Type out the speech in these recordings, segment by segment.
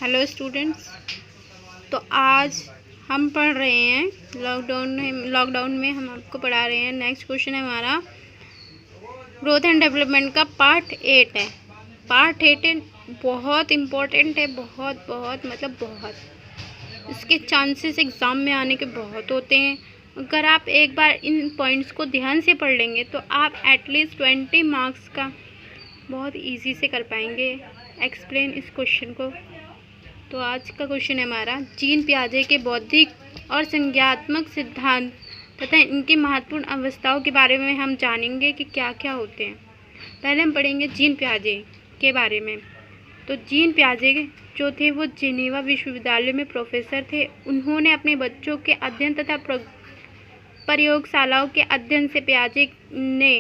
Hello students. तो आज हम पढ़ रहे हैं लॉकडाउन में हम आपको पढ़ा रहे हैं। नेक्स्ट क्वेश्चन है हमारा ग्रोथ एंड डेवलपमेंट का पार्ट 8 है। पार्ट 8 बहुत इम्पोर्टेंट है, बहुत मतलब बहुत। इसके चांसेस एग्ज़ाम में आने के बहुत होते हैं। अगर आप एक बार इन पॉइंट्स को ध्यान से पढ़ लेंगे तो आप एटलीस्ट 20 मार्क्स का बहुत इजी से कर पाएंगे एक्सप्लेन इस क्वेश्चन को। तो आज का क्वेश्चन है हमारा जीन पियाजे के बौद्धिक और संज्ञानात्मक सिद्धांत तथा इनकी महत्वपूर्ण अवस्थाओं के बारे में हम जानेंगे कि क्या क्या होते हैं। पहले हम पढ़ेंगे जीन पियाजे के बारे में। तो जीन पियाजे जो थे वो जिनेवा विश्वविद्यालय में प्रोफेसर थे। उन्होंने अपने बच्चों के अध्ययन तथा प्रयोगशालाओं के अध्ययन से पियाजे ने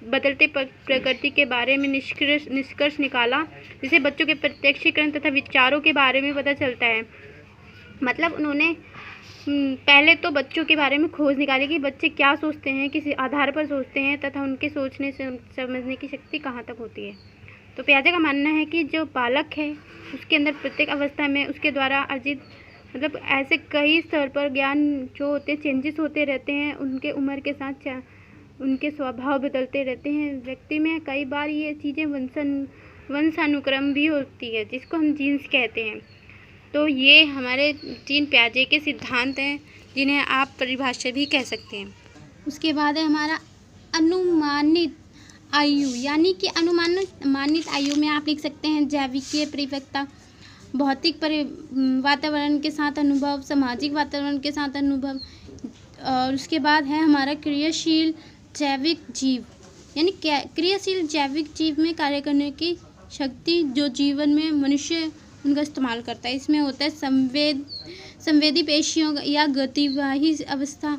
बदलते प्रकृति के बारे में निष्कर्ष निकाला, जिसे बच्चों के प्रत्यक्षीकरण तथा विचारों के बारे में पता चलता है। मतलब उन्होंने पहले तो बच्चों के बारे में खोज निकाली कि बच्चे क्या सोचते हैं, किस आधार पर सोचते हैं तथा उनके सोचने से समझने की शक्ति कहाँ तक होती है। तो पियाजे का मानना है कि जो बालक है उसके अंदर प्रत्येक अवस्था में उसके द्वारा अर्जित मतलब ऐसे कई स्तर पर ज्ञान जो होते हैं चेंजेस होते रहते हैं। उनके उम्र के साथ उनके स्वभाव बदलते रहते हैं। व्यक्ति में कई बार ये चीज़ें वंशानुक्रम भी होती है, जिसको हम जीन्स कहते हैं। तो ये हमारे जीन पियाजे के सिद्धांत हैं, जिन्हें आप परिभाषा भी कह सकते हैं। उसके बाद है हमारा अनुमानित आयु, यानी कि अनुमानित आयु में आप लिख सकते हैं जैविकीय परिपक्वता, भौतिक वातावरण के साथ अनुभव, सामाजिक वातावरण के साथ अनुभव। और उसके बाद है हमारा क्रियाशील जैविक जीव, यानी क्रियाशील जैविक जीव में कार्य करने की शक्ति जो जीवन में मनुष्य उनका इस्तेमाल करता है। इसमें होता है संवेदी पेशियों या गतिवाही अवस्था,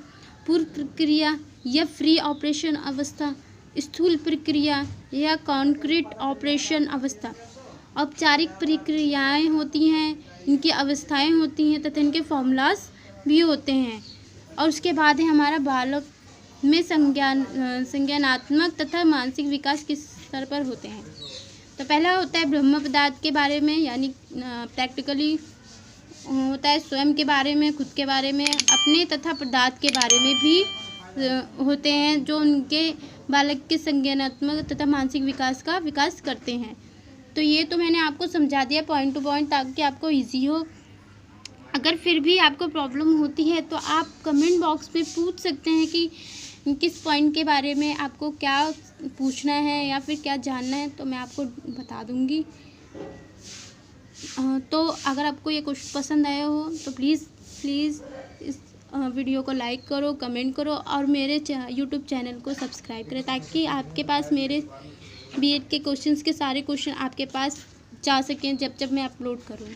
पूर्व प्रक्रिया या फ्री ऑपरेशन अवस्था, स्थूल प्रक्रिया या कॉन्क्रीट ऑपरेशन अवस्था। औपचारिक प्रक्रियाएं होती हैं, इनकी अवस्थाएं होती हैं तथा इनके फॉर्मूलाज भी होते हैं। और उसके बाद है हमारा बालक में संज्ञानात्मक तथा मानसिक विकास किस स्तर पर होते हैं। तो पहला होता है ब्रह्म पदार्थ के बारे में, यानी प्रैक्टिकली होता है स्वयं के बारे में, खुद के बारे में, अपने तथा पदार्थ के बारे में भी होते हैं, जो उनके बालक के संज्ञानात्मक तथा मानसिक विकास का विकास करते हैं। तो ये तो मैंने आपको समझा दिया पॉइंट टू पॉइंट, ताकि आपको ईजी हो। अगर फिर भी आपको प्रॉब्लम होती है तो आप कमेंट बॉक्स में पूछ सकते हैं कि किस पॉइंट के बारे में आपको क्या पूछना है या फिर क्या जानना है, तो मैं आपको बता दूंगी। तो अगर आपको ये क्वेश्चन पसंद आया हो तो प्लीज़ इस वीडियो को लाइक करो, कमेंट करो और मेरे यूट्यूब चैनल को सब्सक्राइब करें, ताकि आपके पास मेरे बीएड के क्वेश्चंस के सारे क्वेश्चन आपके पास जा सकें जब मैं अपलोड करूँ।